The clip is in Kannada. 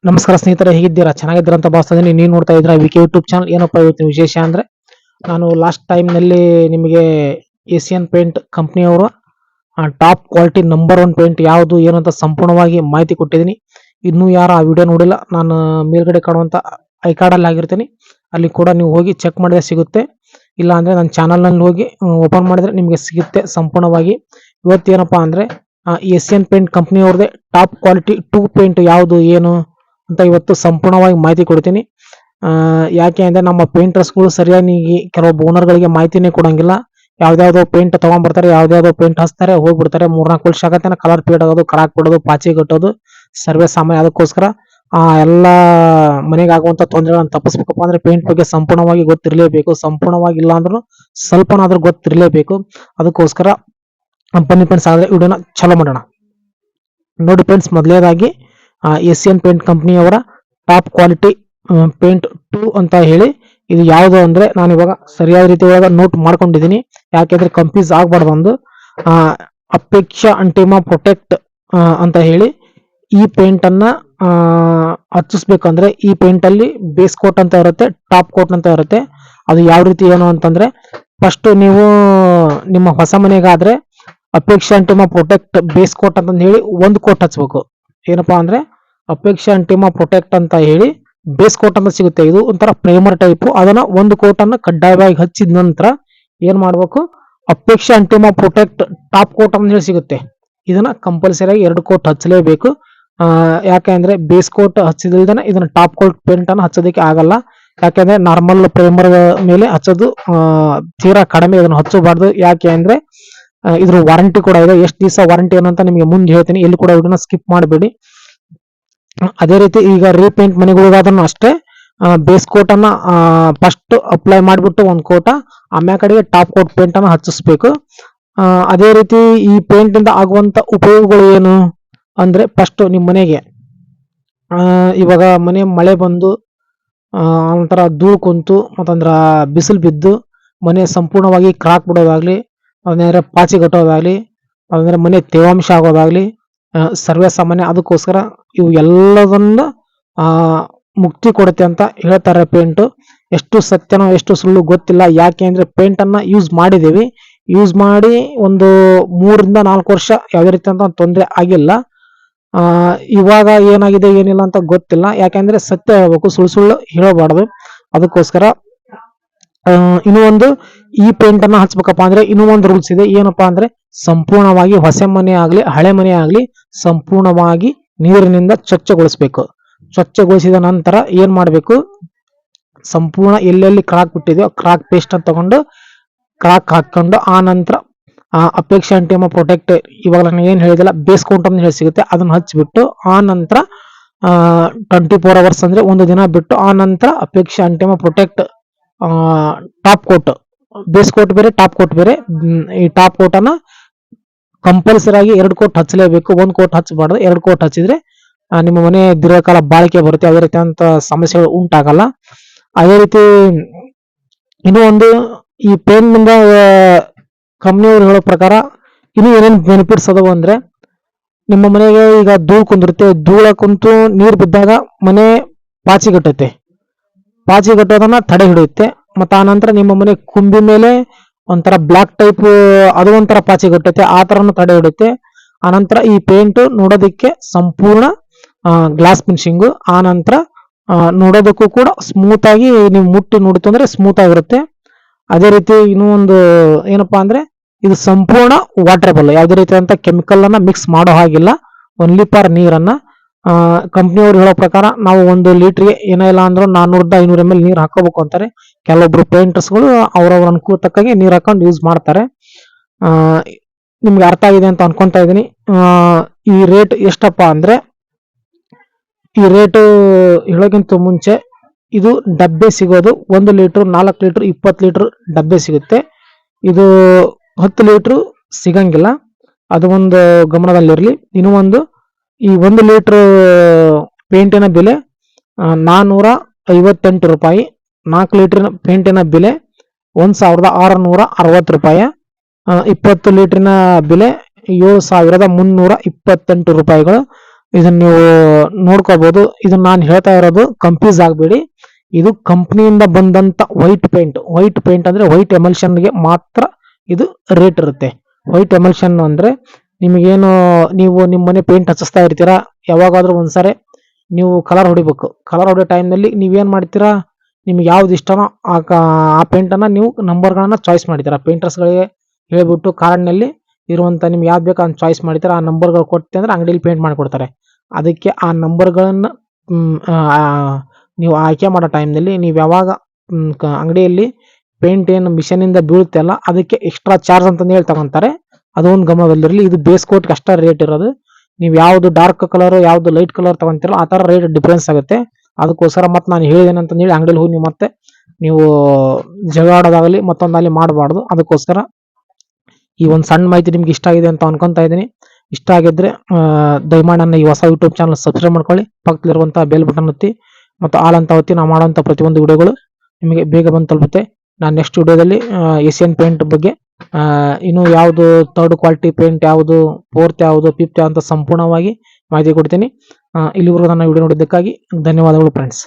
ನಮಸ್ಕಾರ ಸ್ನೇಹಿತರೆ, ಹೇಗಿದ್ದೀರಾ? ಚೆನ್ನಾಗಿದ್ದೀರಾ ಅಂತ ಭಾವಿಸ್ತಾ ಇದ್ದೀನಿ. ನೀವು ನೋಡ್ತಾ ಇದ್ದೀರಾ ವಿಕೆ ಯೂಟ್ಯೂಬ್ ಚಾನಲ್. ಏನಪ್ಪ ಇವತ್ತಿನ ವಿಶೇಷ ಅಂದ್ರೆ, ನಾನು ಲಾಸ್ಟ್ ಟೈಮ್ ನಲ್ಲಿ ನಿಮಗೆ ಏಸಿಯನ್ ಪೇಂಟ್ ಕಂಪ್ನಿಯವರು ಟಾಪ್ ಕ್ವಾಲಿಟಿ ನಂಬರ್ 1 ಪೇಂಟ್ ಯಾವುದು ಏನು ಅಂತ ಸಂಪೂರ್ಣವಾಗಿ ಮಾಹಿತಿ ಕೊಟ್ಟಿದ್ದೀನಿ. ಇನ್ನೂ ಯಾರು ಆ ವಿಡಿಯೋ ನೋಡಿಲ್ಲ, ನಾನು ಮೇಲ್ಗಡೆ ಕಾಣುವಂತ ಐ ಕಾರ್ಡ್ ಅಲ್ಲಿ ಆಗಿರ್ತೀನಿ, ಅಲ್ಲಿ ಕೂಡ ನೀವು ಹೋಗಿ ಚೆಕ್ ಮಾಡಿದ್ರೆ ಸಿಗುತ್ತೆ. ಇಲ್ಲ ಅಂದ್ರೆ ನನ್ನ ಚಾನಲ್ ನಲ್ಲಿ ಹೋಗಿ ಓಪನ್ ಮಾಡಿದ್ರೆ ನಿಮಗೆ ಸಿಗುತ್ತೆ ಸಂಪೂರ್ಣವಾಗಿ. ಇವತ್ತೇನಪ್ಪಾ ಅಂದ್ರೆ ಏಸಿಯನ್ ಪೇಂಟ್ ಕಂಪ್ನಿಯವ್ರದೇ ಟಾಪ್ ಕ್ವಾಲಿಟಿ 2 ಪೇಂಟ್ ಯಾವುದು ಏನು ಅಂತ ಇವತ್ತು ಸಂಪೂರ್ಣವಾಗಿ ಮಾಹಿತಿ ಕೊಡ್ತೀನಿ. ಯಾಕೆ ಅಂದ್ರೆ ನಮ್ಮ ಪೇಂಟರ್ಸ್ಗಳು ಸರಿಯಾಗಿ ಕೆಲವೊಬ್ಬ ಓನರ್ಗಳಿಗೆ ಮಾಹಿತಿನೇ ಕೊಡಂಗಿಲ್ಲ. ಯಾವ್ದಾವ್ದೋ ಪೇಂಟ್ ತಗೊಂಡ್ಬರ್ತಾರೆ, ಯಾವ್ದಾವ್ದೋ ಪೇಂಟ್ ಹಚ್ತಾರೆ, ಹೋಗ್ಬಿಡ್ತಾರೆ. 3-4 ವರ್ಷ ಆಗತ್ತೆ ಕಲರ್ ಫೇಡ್ ಆಗೋದು, ಕರಾಕ್ ಬಿಡೋದು, ಪಾಚಿ ಕಟ್ಟೋದು ಸರ್ವೇ ಸಾಮಾನ್ಯ. ಅದಕ್ಕೋಸ್ಕರ ಎಲ್ಲ ಮನೆಗೆ ಆಗುವಂತ ತೊಂದರೆಗಳನ್ನು ತಪ್ಪಿಸ್ಬೇಕಪ್ಪ ಅಂದ್ರೆ ಪೇಂಟ್ ಬಗ್ಗೆ ಸಂಪೂರ್ಣವಾಗಿ ಗೊತ್ತಿರಲೇಬೇಕು. ಸಂಪೂರ್ಣವಾಗಿ ಇಲ್ಲ ಅಂದ್ರೂ ಸ್ವಲ್ಪನಾದ್ರೂ ಗೊತ್ತಿರಲೇಬೇಕು. ಅದಕ್ಕೋಸ್ಕರ ಬನ್ನಿ ಫ್ರೆಂಡ್ಸ್, ಆದ್ರೆ ವಿಡಿಯೋನ ಚಲೋ ಮಾಡೋಣ. ನೋಡಿ ಫ್ರೆಂಡ್ಸ್, ಮೊದಲನೇದಾಗಿ ಏಸಿಯನ್ ಪೇಂಟ್ ಕಂಪ್ನಿಯವರ ಟಾಪ್ ಕ್ವಾಲಿಟಿ ಪೇಂಟ್ 2 ಅಂತ ಹೇಳಿ ಇದು ಯಾವುದು ಅಂದ್ರೆ ನಾನು ಇವಾಗ ಸರಿಯಾದ ರೀತಿ ಒಳಗ ನೋಟ್ ಮಾಡ್ಕೊಂಡಿದ್ದೀನಿ. ಯಾಕೆಂದ್ರೆ ಕನ್ಫ್ಯೂಸ್ ಆಗ್ಬಾರ್ದು. ಒಂದು ಅಪೇಕ್ಷಾ ಅಂಟಿಮಾ ಪ್ರೊಟೆಕ್ಟ್ ಅಂತ ಹೇಳಿ ಈ ಪೇಂಟ್ ಅನ್ನ ಹಚ್ಚಿಸ್ಬೇಕಂದ್ರೆ ಈ ಪೇಂಟ್ ಅಲ್ಲಿ ಬೇಸ್ ಕೋಟ್ ಅಂತ ಇರುತ್ತೆ, ಟಾಪ್ ಕೋಟ್ ಅಂತ ಇರುತ್ತೆ. ಅದು ಯಾವ ರೀತಿ ಏನು ಅಂತಂದ್ರೆ, ಫಸ್ಟ್ ನೀವು ನಿಮ್ಮ ಹೊಸ ಮನೆಗಾದ್ರೆ Apeksha Ultima protect base coat ಅಂತ ಹೇಳಿ ಒಂದು ಕೋಟ್ ಹಚ್ಬೇಕು. ಏನಪ್ಪಾ ಅಂದ್ರೆ ಅಪೇಕ್ಷಾ ಅಂಟಿಮಾ ಪ್ರೊಟೆಕ್ಟ್ ಅಂತ ಹೇಳಿ ಬೇಸ್ ಕೋಟ್ ಅಂತ ಸಿಗುತ್ತೆ. ಇದು ಒಂಥರ ಪ್ರೈಮರ್ ಟೈಪ್. ಅದನ್ನ ಒಂದು ಕೋಟ್ ಅನ್ನ ಕಡ್ಡಾಯವಾಗಿ ಹಚ್ಚಿದ ನಂತರ ಏನ್ ಮಾಡ್ಬೇಕು, Apeksha Ultima protect top coat ಅಂತ ಹೇಳಿ ಸಿಗುತ್ತೆ. ಇದನ್ನ ಕಂಪಲ್ಸರಿ ಆಗಿ 2 ಕೋಟ್ ಹಚ್ಚಲೇಬೇಕು. ಯಾಕೆಂದ್ರೆ ಬೇಸ್ ಕೋಟ್ ಹಚ್ಚಿದಿಲ್ದೇನೆ ಇದನ್ನ ಟಾಪ್ ಕೋಟ್ ಪೇಂಟ್ ಅನ್ನ ಹಚ್ಚೋದಕ್ಕೆ ಆಗಲ್ಲ. ಯಾಕೆಂದ್ರೆ ನಾರ್ಮಲ್ ಪ್ರೈಮರ್ ಮೇಲೆ ಹಚ್ಚೋದು ತೀರಾ ಕಡಿಮೆ, ಇದನ್ನ ಹಚ್ಚಬಾರ್ದು. ಯಾಕೆ ಅಂದ್ರೆ ಇದ್ರ ವಾರಂಟಿ ಕೂಡ ಇದೆ. ಎಷ್ಟು ದಿವಸ ವಾರಂಟಿ ಏನಂತ ನಿಮಗೆ ಮುಂದೆ ಹೇಳ್ತೀನಿ, ಎಲ್ಲಿ ಕೂಡ ವಿಡಿಯೋನ ಸ್ಕಿಪ್ ಮಾಡಬೇಡಿ. ಅದೇ ರೀತಿ ಈಗ ರೀಪೇಂಟ್ ಮನೆಗಳಿಗಾದ್ರೂ ಅಷ್ಟೇ ಬೇಸ್ ಕೋಟ್ ಅನ್ನ ಫಸ್ಟ್ ಅಪ್ಲೈ ಮಾಡಿಬಿಟ್ಟು ಒಂದು ಕೋಟ, ಆಮ್ಯ ಕಡೆಗೆ ಟಾಪ್ ಕೋಟ್ ಪೇಂಟ್ ಅನ್ನ ಹಚ್ಚಿಸ್ಬೇಕು. ಅದೇ ರೀತಿ ಈ ಪೇಂಟ್ ಇಂದ ಆಗುವಂತ ಉಪಯೋಗಗಳು ಏನು ಅಂದ್ರೆ, ಫಸ್ಟ್ ನಿಮ್ಮ ಮನೆಗೆ ಇವಾಗ ಮಳೆ ಬಂದು ಒಂಥರ ಧೂಳು ಕುಂತು ಮತ್ತಂದ್ರ ಬಿಸಿಲು ಬಿದ್ದು ಮನೆ ಸಂಪೂರ್ಣವಾಗಿ ಕ್ರಾಕ್ ಬಿಡೋದಾಗ್ಲಿ, ಅದಂದ್ರೆ ಪಾಚಿ ಕಟ್ಟೋದಾಗ್ಲಿ, ಅದಂದ್ರೆ ಮನೆ ತೇವಾಂಶ ಆಗೋದಾಗ್ಲಿ ಸರ್ವೇ ಸಾಮಾನ್ಯ. ಅದಕ್ಕೋಸ್ಕರ ಇವು ಎಲ್ಲದನ್ನ ಮುಕ್ತಿ ಕೊಡುತ್ತೆ ಅಂತ ಹೇಳ್ತಾರೆ ಪೇಂಟ್. ಎಷ್ಟು ಸತ್ಯನೋ ಎಷ್ಟು ಸುಳ್ಳು ಗೊತ್ತಿಲ್ಲ. ಯಾಕೆ ಅಂದ್ರೆ ಪೇಂಟ್ ಅನ್ನ ಯೂಸ್ ಮಾಡಿದೀವಿ, ಯೂಸ್ ಮಾಡಿ ಒಂದು 3-4 ವರ್ಷ ಯಾವುದೇ ರೀತಿ ಅಂತ ತೊಂದರೆ ಆಗಿಲ್ಲ. ಇವಾಗ ಏನಾಗಿದೆ ಏನಿಲ್ಲ ಅಂತ ಗೊತ್ತಿಲ್ಲ. ಯಾಕೆಂದ್ರೆ ಸತ್ಯ ಹೇಳ್ಬೇಕು, ಸುಳ್ಳು ಹೇಳಬಾರ್ದು. ಅದಕ್ಕೋಸ್ಕರ ಇನ್ನು ಒಂದು ಈ ಪೇಂಟ್ ಅನ್ನ ಹಚ್ಬೇಕಪ್ಪ ಅಂದ್ರೆ ಇನ್ನೂ ಒಂದು ರೂಲ್ಸ್ ಇದೆ. ಏನಪ್ಪಾ ಅಂದ್ರೆ ಸಂಪೂರ್ಣವಾಗಿ ಹೊಸ ಮನೆ ಆಗ್ಲಿ ಹಳೆ ಮನೆ ಆಗ್ಲಿ ಸಂಪೂರ್ಣವಾಗಿ ನೀರಿನಿಂದ ಸ್ವಚ್ಛಗೊಳಿಸ್ಬೇಕು. ಸ್ವಚ್ಛಗೊಳಿಸಿದ ನಂತರ ಏನ್ ಮಾಡ್ಬೇಕು, ಸಂಪೂರ್ಣ ಎಲ್ಲೆಲ್ಲಿ ಕ್ರಾಕ್ ಬಿಟ್ಟಿದೆಯೋ ಕ್ರಾಕ್ ಪೇಸ್ಟ್ ಅಂತ ತಗೊಂಡು ಕ್ರಾಕ್ ಹಾಕೊಂಡು ಆ ನಂತರ ಅಪೇಕ್ಷಾ ಅಂಟಿಮಾ ಪ್ರೊಟೆಕ್ಟ್ ಇವಾಗ ನಾನು ಏನ್ ಹೇಳಿದಿಲ್ಲ ಬೇಸ್ ಕೋಟ್ ಅಂತ ಹೇಳಿ ಸಿಗುತ್ತೆ, ಅದನ್ನ ಹಚ್ಚಿಬಿಟ್ಟು ಆ ನಂತರ 24 ಅವರ್ಸ್ ಅಂದ್ರೆ ಒಂದು ದಿನ ಬಿಟ್ಟು ಆ ನಂತರ Apex Ultima protect top coat, base coat ಬೇರೆ ಟಾಪ್ ಕೋಟ್ ಬೇರೆ. ಈ ಟಾಪ್ ಕೋಟ್ ಅನ್ನ ಕಂಪಲ್ಸರಿ ಆಗಿ 2 ಕೋಟ್ ಹಚ್ಚಲೇಬೇಕು. 1 ಕೋಟ್ ಹಚ್ಚಬಾರ್ದು. 2 ಕೋಟ್ ಹಚ್ಚಿದ್ರೆ ನಿಮ್ಮ ಮನೆ ದೀರ್ಘಕಾಲ ಬಾಳಿಕೆ ಬರುತ್ತೆ, ಯಾವುದೇ ರೀತಿಯಂತ ಸಮಸ್ಯೆಗಳು ಉಂಟಾಗಲ್ಲ. ಅದೇ ರೀತಿ ಇನ್ನು ಒಂದು ಈ ಪೇಂಟ್ ನಿಂದ ಕಂಪ್ನಿಯವರು ಹೇಳೋ ಪ್ರಕಾರ ಇನ್ನು ಏನೇನು ಬೆನಿಫಿಟ್ಸ್ ಅದಾವ ಅಂದ್ರೆ, ನಿಮ್ಮ ಮನೆಗೆ ಈಗ ಧೂಳು ಕುಂದಿರುತ್ತೆ, ಧೂಳ ಕುಂತು ನೀರು ಬಿದ್ದಾಗ ಮನೆ ಪಾಚಿ ಕಟ್ಟುತ್ತೆ, ಪಾಚಿ ಕಟ್ಟೋದನ್ನ ತಡೆ ಹಿಡಿಯುತ್ತೆ. ಮತ್ತ ಆ ನಂತರ ನಿಮ್ಮ ಮನೆ ಕುಂಬಿ ಮೇಲೆ ಒಂಥರ ಬ್ಲಾಕ್ ಟೈಪ್ ಅದು ಒಂಥರ ಪಾಚಿ ಕಟ್ಟುತ್ತೆ, ಆ ತರನು ತಡೆ ಹಿಡಿಯುತ್ತೆ. ಆನಂತರ ಈ ಪೇಂಟ್ ನೋಡೋದಕ್ಕೆ ಸಂಪೂರ್ಣ ಗ್ಲಾಸ್ ಫಿನಿಶಿಂಗ್, ಆ ನಂತರ ನೋಡೋದಕ್ಕೂ ಕೂಡ ಸ್ಮೂತ್ ಆಗಿ ನೀವು ಮುಟ್ಟಿ ನೋಡಿತು ಅಂದ್ರೆ ಸ್ಮೂತ್ ಆಗಿರುತ್ತೆ. ಅದೇ ರೀತಿ ಇನ್ನೂ ಒಂದು ಏನಪ್ಪಾ ಅಂದ್ರೆ ಇದು ಸಂಪೂರ್ಣ ವಾಟರಬಲ್, ಯಾವುದೇ ರೀತಿಯಾದಂತ ಕೆಮಿಕಲ್ ಅನ್ನ ಮಿಕ್ಸ್ ಮಾಡೋ ಹಾಗಿಲ್ಲ, ಓನ್ಲಿ ಫಾರ್ ನೀರನ್ನ. ಕಂಪ್ನಿಯವರು ಹೇಳೋ ಪ್ರಕಾರ ನಾವು 1 ಲೀಟರ್ಗೆ ಏನಿಲ್ಲ ಅಂದ್ರೂ 400-500 ml ನೀರು ಹಾಕೋಬೇಕು ಅಂತಾರೆ. ಕೆಲವೊಬ್ರು ಪೇಂಟರ್ಸ್ಗಳು ಅವ್ರವ್ರ ಅನುಕೂಲ ತಕ್ಕಾಗೆ ನೀರು ಹಾಕೊಂಡು ಯೂಸ್ ಮಾಡ್ತಾರೆ. ನಿಮ್ಗೆ ಅರ್ಥ ಆಗಿದೆ ಅಂತ ಅನ್ಕೊಂತಾ ಇದೀನಿ. ಈ ರೇಟ್ ಎಷ್ಟಪ್ಪ ಅಂದ್ರೆ, ಈ ರೇಟ್ ಹೇಳೋಕ್ಕಿಂತ ಮುಂಚೆ ಇದು ಡಬ್ಬೆ ಸಿಗೋದು 1 ಲೀಟರ್ 4 ಲೀಟರ್ 20 ಲೀಟರ್ ಡಬ್ಬೆ ಸಿಗುತ್ತೆ. ಇದು 10 ಲೀಟರ್ ಸಿಗಂಗಿಲ್ಲ, ಅದು ಒಂದು ಗಮನದಲ್ಲಿರ್ಲಿ. ಇನ್ನು ಒಂದು ಈ 1 ಲೀಟರ್ ಪೇಂಟಿನ ಬೆಲೆ 458 ರೂಪಾಯಿ. 4 ಲೀಟರ್ ಪೇಂಟಿನ ಬೆಲೆ 1660 ರೂಪಾಯಿ. 20 ಲೀಟರ್ನ ಬೆಲೆ 7328 ರೂಪಾಯಿಗಳು. ಇದನ್ನ ನೀವು ನೋಡ್ಕೋಬಹುದು. ಇದನ್ನ ನಾನು ಹೇಳ್ತಾ ಇರೋದು ಕನ್ಫ್ಯೂಸ್ ಆಗಬೇಡಿ. ಇದು ಕಂಪ್ನಿಯಿಂದ ಬಂದಂತ ವೈಟ್ ಪೇಂಟ್ ಅಂದ್ರೆ ವೈಟ್ ಎಮಲ್ಷನ್ಗೆ ಮಾತ್ರ ಇದು ರೇಟ್ ಇರುತ್ತೆ. ವೈಟ್ ಎಮಲ್ಷನ್ ಅಂದ್ರೆ ನಿಮಗೇನು, ನೀವು ನಿಮ್ಮ ಮನೆ ಪೇಂಟ್ ಹಚ್ಚಿಸ್ತಾ ಇರ್ತೀರಾ, ಯಾವಾಗಾದ್ರೂ ಒಂದ್ಸರಿ ನೀವು ಕಲರ್ ಹೊಡಿಬೇಕು. ಕಲರ್ ಹೊಡಿಯೋ ಟೈಮ್ನಲ್ಲಿ ನೀವೇನ್ ಮಾಡ್ತೀರಾ, ನಿಮ್ಗೆ ಯಾವ್ದು ಇಷ್ಟನೋ ಆ ಪೇಂಟನ್ನು ನೀವು ನಂಬರ್ಗಳನ್ನ ಚಾಯ್ಸ್ ಮಾಡ್ತೀರಾ. ಪೇಂಟರ್ಸ್ಗಳಿಗೆ ಹೇಳ್ಬಿಟ್ಟು ಕಾರ್ಡ್ನಲ್ಲಿ ಇರುವಂಥ ನಿಮ್ಗೆ ಯಾವ್ದು ಬೇಕು ಅದನ್ನ ಚಾಯ್ಸ್ ಮಾಡ್ತೀರಾ. ಆ ನಂಬರ್ಗಳು ಕೊಟ್ಟೆ ಅಂದ್ರೆ ಅಂಗಡಿಯಲ್ಲಿ ಪೇಂಟ್ ಮಾಡಿಕೊಡ್ತಾರೆ. ಅದಕ್ಕೆ ಆ ನಂಬರ್ಗಳನ್ನು ನೀವು ಆಯ್ಕೆ ಮಾಡೋ ಟೈಮ್ನಲ್ಲಿ ನೀವು ಯಾವಾಗ ಅಂಗಡಿಯಲ್ಲಿ ಪೇಂಟ್ ಏನು ಮಿಷನಿಂದ ಬೀಳುತ್ತೆ ಅಲ್ಲ, ಅದಕ್ಕೆ ಎಕ್ಸ್ಟ್ರಾ ಚಾರ್ಜ್ ಅಂತಂದು ಹೇಳಿ ತಗೊಂತಾರೆ. ಅದೊಂದು ಗಮನದಲ್ಲಿರಲಿ. ಇದು ಬೇಸ್ ಕೋಟ್ಗೆ ಅಷ್ಟೇ ರೇಟ್ ಇರೋದು. ನೀವು ಯಾವ್ದು ಡಾರ್ಕ್ ಕಲರ್ ಯಾವ್ದು ಲೈಟ್ ಕಲರ್ ತಗೊಂತೀರೋ ಆ ಥರ ರೇಟ್ ಡಿಫ್ರೆನ್ಸ್ ಆಗುತ್ತೆ. ಅದಕ್ಕೋಸ್ಕರ ಮತ್ತೆ ನಾನು ಹೇಳಿದ್ದೇನೆ ಅಂತ ಹೇಳಿ ಅಂಗಡಿಯಲ್ಲಿ ಹೋಗಿ ಮತ್ತೆ ನೀವು ಜಗಾಡೋದಾಗಲಿ ಮತ್ತೊಂದಾಗಲಿ ಮಾಡಬಾರ್ದು. ಅದಕ್ಕೋಸ್ಕರ ಈ ಒಂದು ಸಣ್ಣ ಮಾಹಿತಿ ನಿಮ್ಗೆ ಇಷ್ಟ ಆಗಿದೆ ಅಂತ ಅನ್ಕೊಂತಾ ಇದ್ದೀನಿ. ಇಷ್ಟ ಆಗಿದ್ರೆ ದಯಮಾಡಿ ನನ್ನ ಈ ಹೊಸ ಯೂಟ್ಯೂಬ್ ಚಾನಲ್ ಸಬ್ಸ್ಕ್ರೈಬ್ ಮಾಡ್ಕೊಳ್ಳಿ. ಪಕ್ಕದಲ್ಲಿರುವಂತಹ ಬೆಲ್ ಬಟನ್ ಒತ್ತಿ ಮತ್ತು ಆಲ್ ಅಂತ ಒತ್ತಿ ನಾವು ಮಾಡುವಂಥ ಪ್ರತಿಯೊಂದು ವಿಡಿಯೋಗಳು ನಿಮಗೆ ಬೇಗ ಬಂದು ತಲುಪುತ್ತೆ. ನಾನು ನೆಕ್ಸ್ಟ್ ವಿಡಿಯೋದಲ್ಲಿ ಏಷ್ಯನ್ ಪೇಂಟ್ ಬಗ್ಗೆ ಇನ್ನು ಯಾವುದು ಥರ್ಡ್ ಕ್ವಾಲಿಟಿ ಪೇಂಟ್ ಯಾವುದು, ಫೋರ್ತ್ ಯಾವುದು, ಫಿಫ್ತ್ ಅಂತ ಸಂಪೂರ್ಣವಾಗಿ ಮಾಹಿತಿ ಕೊಡ್ತೀನಿ. ಇಲ್ಲಿವರೆಗೂ ನನ್ನ ವಿಡಿಯೋ ನೋಡಿದ್ದಕ್ಕಾಗಿ ಧನ್ಯವಾದಗಳು ಫ್ರೆಂಡ್ಸ್.